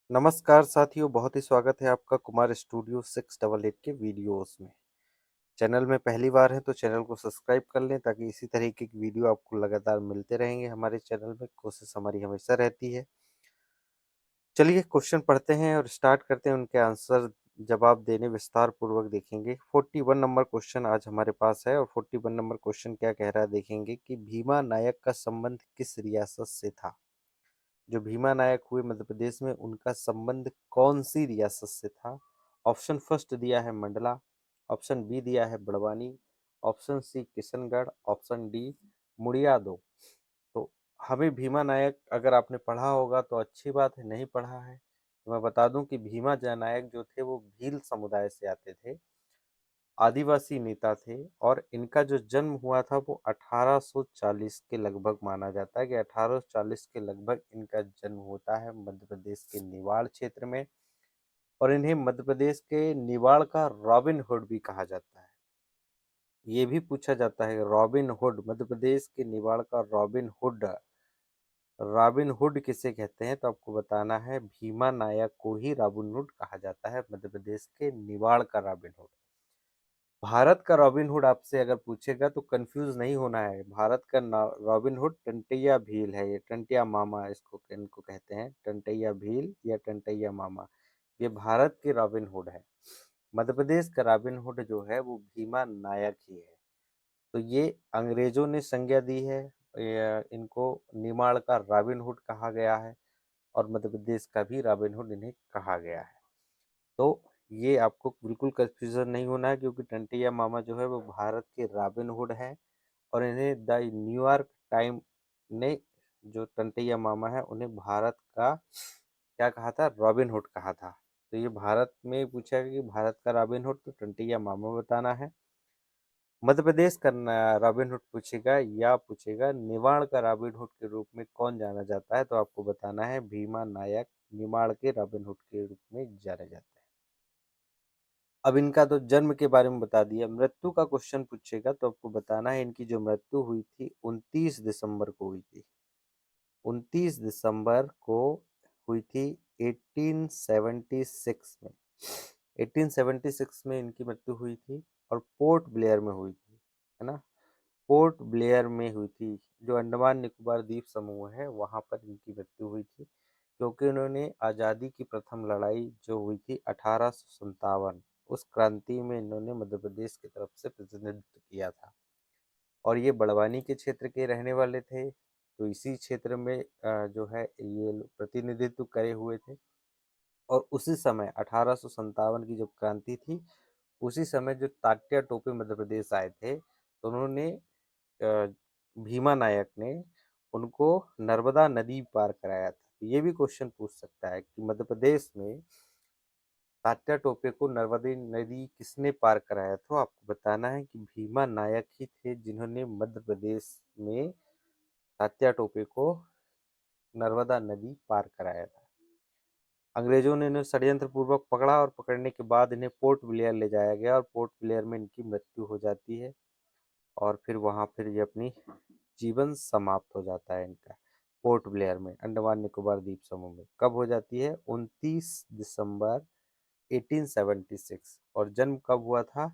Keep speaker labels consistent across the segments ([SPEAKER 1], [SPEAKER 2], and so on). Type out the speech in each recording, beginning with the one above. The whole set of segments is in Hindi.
[SPEAKER 1] नमस्कार साथियों, बहुत ही स्वागत है आपका कुमार स्टूडियो 688 के वीडियोस में। चैनल में पहली बार है तो चैनल को सब्सक्राइब कर लें ताकि इसी तरीके की वीडियो आपको लगातार मिलते रहेंगे हमारे चैनल में। कोशिश हमारी हमेशा रहती है। चलिए क्वेश्चन पढ़ते हैं और स्टार्ट करते हैं, उनके आंसर जवाब देने विस्तार पूर्वक देखेंगे। 41 नंबर क्वेश्चन आज हमारे पास है और 41 नंबर क्वेश्चन क्या कह रहा है देखेंगे कि भीमा नायक का संबंध किस रियासत से था। जो भीमा नायक हुए मध्य प्रदेश में, उनका संबंध कौन सी रियासत से था। ऑप्शन फर्स्ट दिया है मंडला, ऑप्शन बी दिया है Barwani, option C Kishangarh, option D मुड़ियादो। तो हमें भीमा नायक अगर आपने पढ़ा होगा तो अच्छी बात है, नहीं पढ़ा है तो मैं बता दूं कि भीमा नायक जो थे वो भील समुदाय से आते थे, आदिवासी नेता थे। और इनका जो जन्म हुआ था वो 1840 के लगभग माना जाता है कि 1840 के लगभग इनका जन्म होता है मध्य प्रदेश के निवाड़ क्षेत्र में। और इन्हें मध्य प्रदेश के निवाड़ का रॉबिन हुड भी कहा जाता है। ये भी पूछा जाता है रॉबिन हुड, मध्य प्रदेश के निवाड़ का रॉबिन हुड, रॉबिन हुड किसे कहते हैं, तो आपको बताना है भीमा नायक को ही रॉबिन हुड कहा जाता है, मध्य प्रदेश के निवाड़ का रॉबिन हुड। भारत का रॉबिन हुड आपसे अगर पूछेगा तो कंफ्यूज नहीं होना है। भारत का रॉबिन हुड टंटैया भील है, ये टंटिया मामा इसको इनको कहते हैं, टंटैया भील या टंटैया मामा। ये भारत के रॉबिन हुड है। मध्य प्रदेश का रॉबिन हुड जो है वो भीमा नायक ही है। तो ये अंग्रेजों ने संज्ञा दी है, इनको निमाड़ का रॉबिन हुड कहा गया है और मध्य प्रदेश का भी रॉबिन हुड इन्हें कहा गया है। तो ये आपको बिल्कुल कंफ्यूजन नहीं होना है क्योंकि टंटिया मामा जो है वो भारत के रॉबिन हुड है। और इन्हें द न्यूयॉर्क टाइम ने, जो टंटिया मामा है उन्हें भारत का क्या कहा था, रॉबिन हुड कहा था। तो ये भारत में पूछा गया कि भारत का रॉबिन हुड, तो टंटिया मामा बताना है। मध्य प्रदेश का रॉबिन हुड पूछेगा या पूछेगा निमाड़ का रॉबिन हुड के रूप में कौन जाना जाता है, तो आपको बताना है भीमा नायक निमाड़ के रॉबिन हुड के रूप में जाने जाते हैं। अब इनका तो जन्म के बारे में बता दिया, मृत्यु का क्वेश्चन पूछेगा तो आपको बताना है इनकी जो मृत्यु हुई थी 29 दिसंबर को हुई थी। 29 दिसंबर को हुई थी 1876 में। 1876 में इनकी मृत्यु हुई थी और पोर्ट ब्लेयर में हुई थी, है ना। पोर्ट ब्लेयर में हुई थी, जो अंडमान निकोबार द्वीप समूह है वहां पर इनकी मृत्यु हुई थी, क्योंकि उन्होंने आज़ादी की प्रथम लड़ाई जो हुई थी 1857, उस क्रांति में इन्होंने मध्य प्रदेश की तरफ से प्रतिनिधित्व किया था। और ये बड़वानी के क्षेत्र के रहने वाले थे, तो इसी क्षेत्र में जो है ये प्रतिनिधित्व करे हुए थे। और उसी समय 1857 की जब क्रांति थी, उसी समय जो तात्या टोपे मध्य प्रदेश आए थे, तो उन्होंने भीमा नायक ने उनको नर्मदा नदी पार कराया था। ये भी क्वेश्चन पूछ सकता है कि मध्य प्रदेश में तात्या टोपे को नर्मदा नदी किसने पार कराया, तो आपको बताना है कि भीमा नायक ही थे जिन्होंने मध्य प्रदेश में तात्या टोपे को नर्मदा नदी पार कराया था। अंग्रेजों ने इन्हें षड्यंत्र पूर्वक पकड़ा और पकड़ने के बाद इन्हें पोर्ट ब्लेयर ले जाया गया और पोर्ट ब्लेयर में इनकी मृत्यु हो जाती है। और फिर वहां फिर ये अपनी जीवन समाप्त हो जाता है इनका, पोर्ट ब्लेयर में अंडमान निकोबार द्वीप समूह में। कब हो जाती है, 29 दिसंबर 1876। और जन्म कब हुआ था,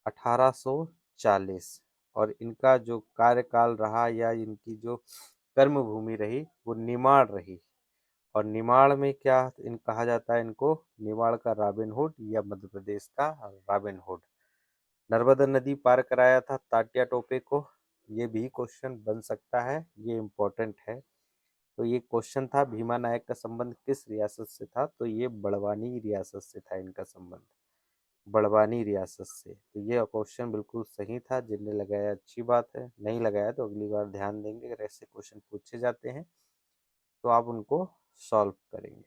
[SPEAKER 1] 1840। और इनका जो कार्यकाल रहा या इनकी जो कर्म भूमि रही वो निमाड़ रही। और निमाड़ में क्या इन कहा जाता है, इनको निमाड़ का रॉबिन हुड या मध्य प्रदेश का रॉबिन हुड। नर्मदा नदी पार कराया था तात्या टोपे को, ये भी क्वेश्चन बन सकता है, ये इम्पोर्टेंट है। तो ये क्वेश्चन था भीमा नायक का संबंध किस रियासत से था, तो ये बड़वानी रियासत से था इनका संबंध, बड़वानी रियासत से। तो ये क्वेश्चन बिल्कुल सही था, जिनने लगाया अच्छी बात है, नहीं लगाया तो अगली बार ध्यान देंगे, अगर ऐसे क्वेश्चन पूछे जाते हैं तो आप उनको सॉल्व करेंगे।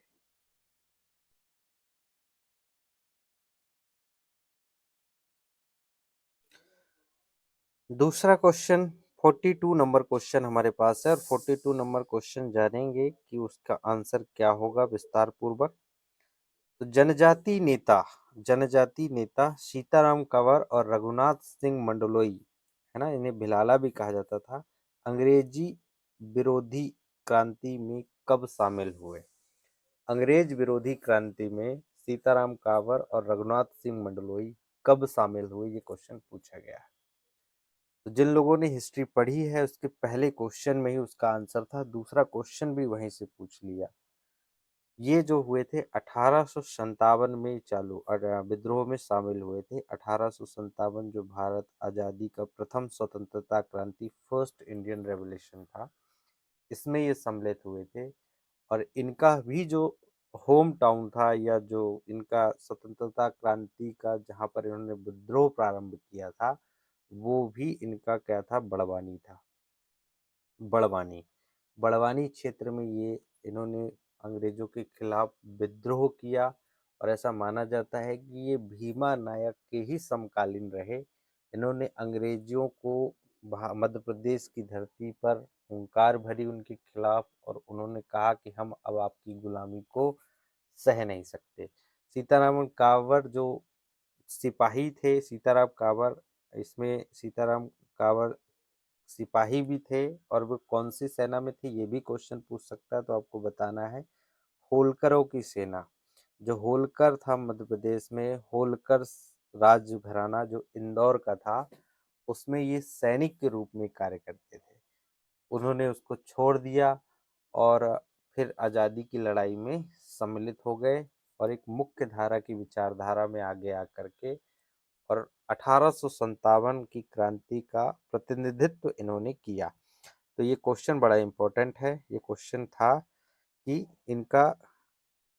[SPEAKER 1] दूसरा क्वेश्चन 42 नंबर क्वेश्चन हमारे पास है और 42 नंबर क्वेश्चन जानेंगे कि उसका आंसर क्या होगा विस्तार पूर्वक। तो जनजाति नेता सीताराम कंवर और रघुनाथ सिंह मंडलोई, है ना, इन्हें भिलाला भी कहा जाता था, अंग्रेजी विरोधी क्रांति में कब शामिल हुए। अंग्रेज विरोधी क्रांति में सीताराम कावर और रघुनाथ सिंह मंडलोई कब शामिल हुए, ये क्वेश्चन पूछा गया है। तो जिन लोगों ने हिस्ट्री पढ़ी है उसके पहले क्वेश्चन में ही उसका आंसर था, दूसरा क्वेश्चन भी वहीं से पूछ लिया। ये जो हुए थे 1857 में चालू विद्रोह में शामिल हुए थे। 1857 जो भारत आज़ादी का प्रथम स्वतंत्रता क्रांति, फर्स्ट इंडियन रेवोल्यूशन था, इसमें ये सम्मिलित हुए थे। और इनका भी जो होम टाउन था, या जो इनका स्वतंत्रता क्रांति का जहाँ पर इन्होंने विद्रोह प्रारंभ किया था, वो भी इनका क्या था, बड़वानी था। बड़वानी बड़वानी क्षेत्र में ये इन्होंने अंग्रेजों के खिलाफ विद्रोह किया। और ऐसा माना जाता है कि ये भीमा नायक के ही समकालीन रहे। इन्होंने अंग्रेजों को मध्य प्रदेश की धरती पर हुंकार भरी उनके खिलाफ, और उन्होंने कहा कि हम अब आपकी गुलामी को सह नहीं सकते। सीताराम कांवर जो सिपाही थे, सीताराम कांवर, इसमें सीताराम कांवर सिपाही भी थे, और वो कौन सी सेना में थे ये भी क्वेश्चन पूछ सकता है, तो आपको बताना है होलकरों की सेना। जो होलकर था मध्य प्रदेश में, होलकर राज घराना जो इंदौर का था, उसमें ये सैनिक के रूप में कार्य करते थे। उन्होंने उसको छोड़ दिया और फिर आज़ादी की लड़ाई में सम्मिलित हो गए, और एक मुख्य धारा की विचारधारा में आगे आकर के, और 1857 की क्रांति का प्रतिनिधित्व इन्होंने किया। तो ये क्वेश्चन बड़ा इंपॉर्टेंट है। ये क्वेश्चन था कि इनका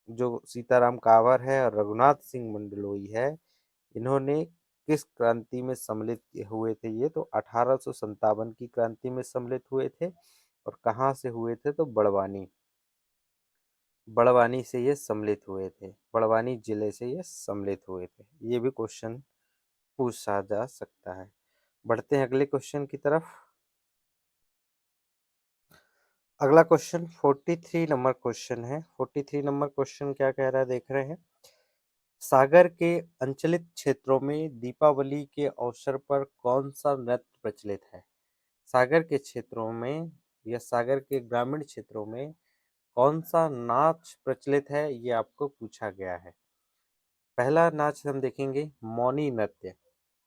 [SPEAKER 1] जो सीताराम कांवर है और रघुनाथ सिंह मंडलोई है, इन्होंने किस क्रांति में सम्मिलित हुए थे। ये तो 1857 की क्रांति में सम्मिलित हुए थे। और कहाँ से हुए थे, तो बड़वानी बड़वानी से ये सम्मिलित हुए थे। बड़वानी जिले से ये सम्मिलित हुए थे। ये भी क्वेश्चन पूछा जा सकता है। बढ़ते हैं अगले क्वेश्चन की तरफ। अगला क्वेश्चन 43 नंबर क्वेश्चन है। 43 नंबर क्वेश्चन क्या कह रहा है, देख रहे हैं। सागर के अंचलित क्षेत्रों में दीपावली के अवसर पर कौन सा नृत्य प्रचलित है। सागर के क्षेत्रों में या सागर के ग्रामीण क्षेत्रों में कौन सा नाच प्रचलित है, ये आपको पूछा गया है। पहला नाच हम देखेंगे मौनी नृत्य।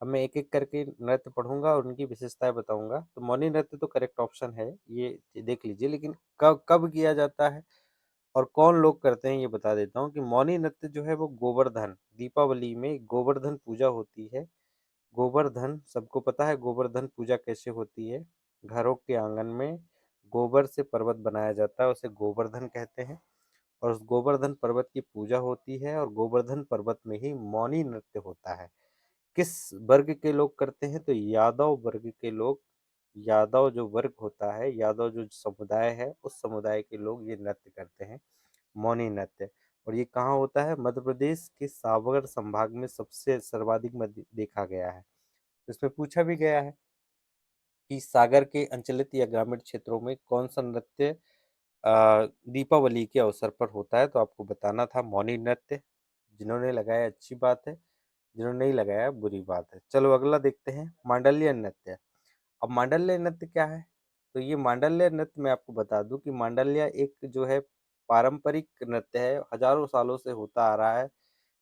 [SPEAKER 1] अब मैं एक एक करके नृत्य पढ़ूंगा और उनकी विशेषताएं बताऊंगा। तो मौनी नृत्य तो करेक्ट ऑप्शन है, ये देख लीजिए। लेकिन कब कब किया जाता है और कौन लोग करते हैं, ये बता देता हूँ कि मौनी नृत्य जो है वो गोवर्धन, दीपावली में गोवर्धन पूजा होती है। गोवर्धन सबको पता है, गोवर्धन पूजा कैसे होती है। घरों के आंगन में गोबर से पर्वत बनाया जाता है, उसे गोवर्धन कहते हैं। और उस गोवर्धन पर्वत की पूजा होती है, और गोवर्धन पर्वत में ही मौनी नृत्य होता है। किस वर्ग के लोग करते हैं, तो यादव वर्ग के लोग। यादव जो वर्ग होता है, यादव जो समुदाय है, उस समुदाय के लोग ये नृत्य करते हैं, मौनी नृत्य। और ये कहाँ होता है, मध्य प्रदेश के सागर संभाग में सबसे सर्वाधिक देखा गया है। इसमें पूछा भी गया है कि सागर के अंचलित या ग्रामीण क्षेत्रों में कौन सा नृत्य दीपावली के अवसर पर होता है, तो आपको बताना था मौनी नृत्य। जिन्होंने लगाया अच्छी बात है, जिन्होंने नहीं लगाया बुरी बात है। चलो अगला देखते हैं, मांडल्य नृत्य। अब मांडल्य नृत्य क्या है, तो ये मांडल्य नृत्य मैं आपको बता दूं कि मांडल्य एक जो है पारंपरिक नृत्य है, हजारों सालों से होता आ रहा है।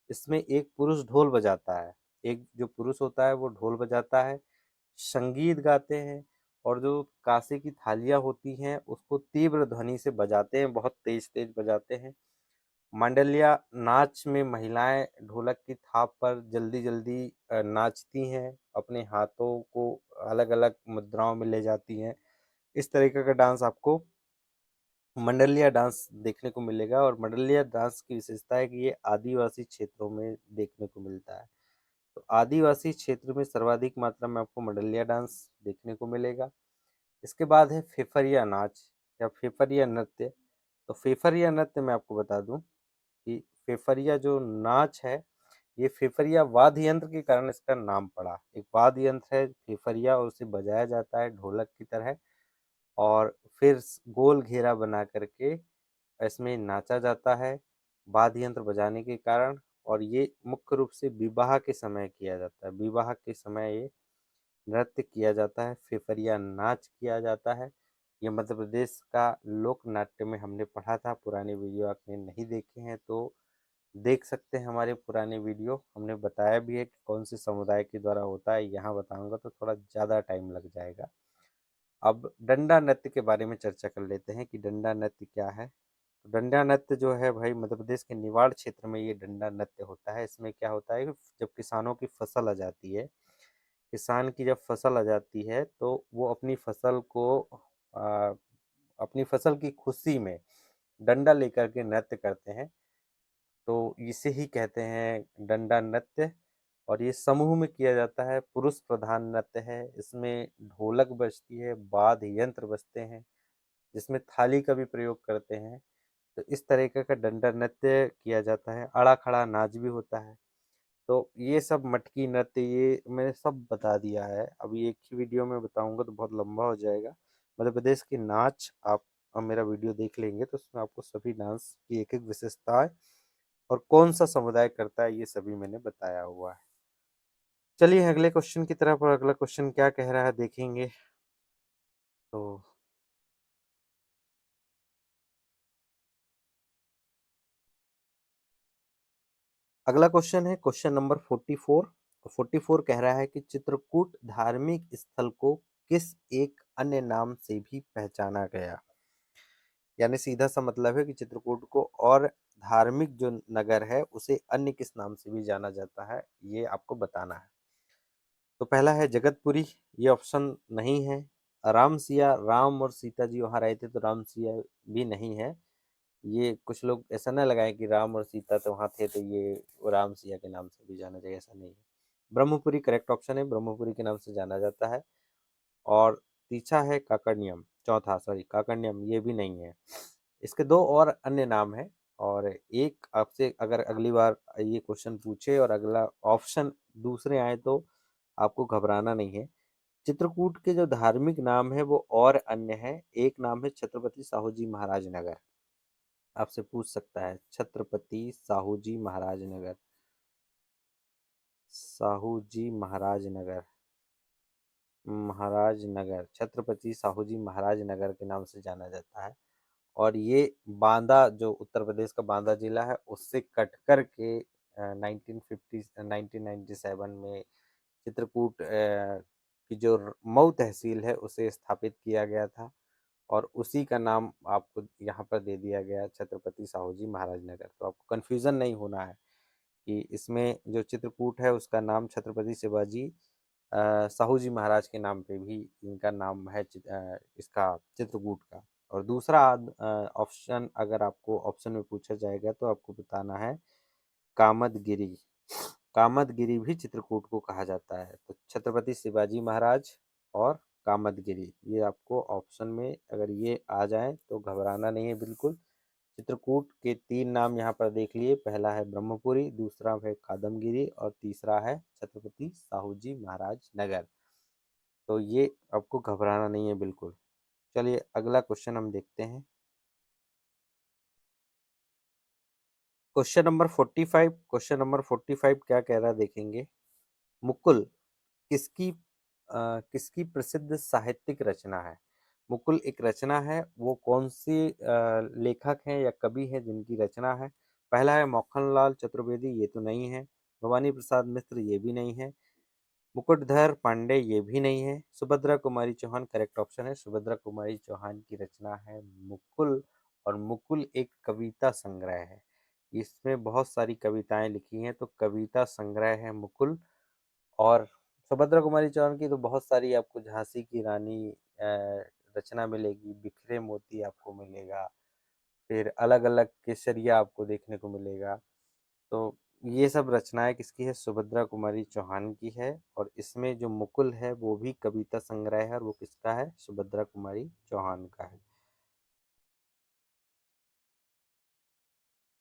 [SPEAKER 1] इसमें एक पुरुष ढोल बजाता है, एक जो पुरुष होता है वो ढोल बजाता है, संगीत गाते हैं, और जो कांसे की थालियां होती हैं उसको तीव्र ध्वनि से बजाते हैं, बहुत तेज तेज बजाते हैं। मांडलिया नाच में महिलाएं ढोलक की थाप पर जल्दी जल्दी नाचती हैं, अपने हाथों को अलग अलग मुद्राओं में ले जाती हैं। इस तरीके का डांस आपको मंडलिया डांस देखने को मिलेगा। और मंडलिया डांस की विशेषता है कि ये आदिवासी क्षेत्रों में देखने को मिलता है। तो आदिवासी क्षेत्र में सर्वाधिक मात्रा में आपको मंडलिया डांस देखने को मिलेगा। इसके बाद है फेफरिया नाच या फेफरिया नृत्य। तो फेफरिया नृत्य मैं आपको बता दूं कि फेफरिया जो नाच है, ये फेफरिया वाद्य यंत्र के कारण इसका नाम पड़ा। एक वाद्य यंत्र है फेफरिया, और उसे बजाया जाता है ढोलक की तरह, और फिर गोल घेरा बना करके इसमें नाचा जाता है वाद्य यंत्र बजाने के कारण। और ये मुख्य रूप से विवाह के समय किया जाता है। विवाह के समय ये नृत्य किया जाता है, फेफरिया नाच किया जाता है। ये मध्य प्रदेश का लोक नाट्य में हमने पढ़ा था। पुराने वीडियो आपने नहीं देखे हैं तो देख सकते हैं हमारे पुराने वीडियो। हमने बताया भी है कि कौन से समुदाय के द्वारा होता है। यहाँ बताऊंगा तो थोड़ा ज़्यादा टाइम लग जाएगा। अब डंडा नृत्य के बारे में चर्चा कर लेते हैं कि डंडा नृत्य क्या है। तो डंडा नृत्य जो है भाई, मध्य प्रदेश के निवाड़ क्षेत्र में ये डंडा नृत्य होता है। इसमें क्या होता है कि जब किसानों की फसल आ जाती है, किसान की जब फसल आ जाती है तो वो अपनी फसल को आ, अपनी फसल की खुशी में डंडा लेकर के नृत्य करते हैं। तो इसे ही कहते हैं डंडा नृत्य। और ये समूह में किया जाता है, पुरुष प्रधान नृत्य है। इसमें ढोलक बजती है, वाद्य यंत्र बजते हैं, जिसमें थाली का भी प्रयोग करते हैं। तो इस तरीके का डंडा नृत्य किया जाता है। अड़ा खड़ा नाच भी होता है। तो ये सब मटकी नृत्य ये मैंने सब बता दिया है। अभी एक ही वीडियो में बताऊंगा तो बहुत लंबा हो जाएगा। मध्य प्रदेश की नाच आप अब मेरा वीडियो देख लेंगे तो उसमें आपको सभी डांस की एक एक विशेषताएं और कौन सा समुदाय करता है ये सभी मैंने बताया हुआ है। चलिए अगले क्वेश्चन की तरफ। और अगला क्वेश्चन क्या कह रहा है देखेंगे। तो अगला क्वेश्चन है क्वेश्चन नंबर 44। 44 कह रहा है कि चित्रकूट धार्मिक स्थल को किस एक अन्य नाम से भी पहचाना गया। यानी सीधा सा मतलब है कि चित्रकूट को और धार्मिक जो नगर है उसे अन्य किस नाम से भी जाना जाता है, ये आपको बताना है। तो पहला है जगतपुरी। ये ऑप्शन नहीं है। राम सिया, राम और सीता जी वहां रहे थे तो राम सिया भी नहीं है। ये कुछ लोग ऐसा ना लगाए कि राम और सीता तो वहां थे तो ये राम सिया के नाम से भी जाना जाए, ऐसा नहीं है। ब्रह्मपुरी करेक्ट ऑप्शन है, ब्रह्मपुरी के नाम से जाना जाता है। और तीसरा है काकड़नियम, चौथा सॉरी काकड़नियम, ये भी नहीं है। इसके दो और अन्य नाम है। और एक आपसे अगर अगली बार ये क्वेश्चन पूछे और अगला ऑप्शन दूसरे आए तो आपको घबराना नहीं है। चित्रकूट के जो धार्मिक नाम है वो और अन्य है। एक नाम है छत्रपति साहू जी महाराज नगर। आपसे पूछ सकता है छत्रपति साहू जी महाराज नगर, साहू जी महाराज नगर, महाराज नगर, छत्रपति साहू जी महाराज नगर के नाम से जाना जाता है। और ये बांदा, जो उत्तर प्रदेश का बांदा जिला है, उससे कट कर के 1997 में चित्रकूट की जो मऊ तहसील है उसे स्थापित किया गया था। और उसी का नाम आपको यहाँ पर दे दिया गया छत्रपति साहू जी महाराज नगर। तो आपको कन्फ्यूज़न नहीं होना है कि इसमें जो चित्रकूट है उसका नाम छत्रपति शिवाजी साहू जी महाराज के नाम पे भी इनका नाम है, इसका चित्रकूट का। और दूसरा ऑप्शन अगर आपको ऑप्शन में पूछा जाएगा तो आपको बताना है कामदगिरी। कामदगिरी भी चित्रकूट को कहा जाता है। तो छत्रपति शिवाजी महाराज और कामदगिरी, ये आपको ऑप्शन में अगर ये आ जाए तो घबराना नहीं है बिल्कुल। चित्रकूट के तीन नाम यहाँ पर देख लिए। पहला है ब्रह्मपुरी, दूसरा है कादमगिरी और तीसरा है छत्रपति साहू जी महाराज नगर। तो ये आपको घबराना नहीं है बिल्कुल। चलिए अगला क्वेश्चन हम देखते हैं। Question number 45। क्वेश्चन नंबर 45 क्या कह रहा है देखेंगे। मुकुल किसकी किसकी प्रसिद्ध साहित्यिक रचना है। मुकुल एक रचना है, वो कौन सी लेखक हैं या कवि हैं जिनकी रचना है। पहला है मक्खनलाल चतुर्वेदी, ये तो नहीं है। भवानी प्रसाद मिश्र, ये भी नहीं है। मुकुटधर पांडे, ये भी नहीं है। सुभद्रा कुमारी चौहान करेक्ट ऑप्शन है। सुभद्रा कुमारी चौहान की रचना है मुकुल। और मुकुल एक कविता संग्रह है। इसमें बहुत सारी कविताएं लिखी हैं, तो कविता संग्रह है मुकुल। और सुभद्रा कुमारी चौहान की तो बहुत सारी आपको झांसी की रानी रचना मिलेगी, बिखरे मोती आपको मिलेगा, फिर अलग अलग केसरिया आपको देखने को मिलेगा। तो ये सब रचनाएं किसकी है, सुभद्रा कुमारी चौहान की है। और इसमें जो मुकुल है वो भी कविता संग्रह है और वो किसका है, सुभद्रा कुमारी चौहान का है।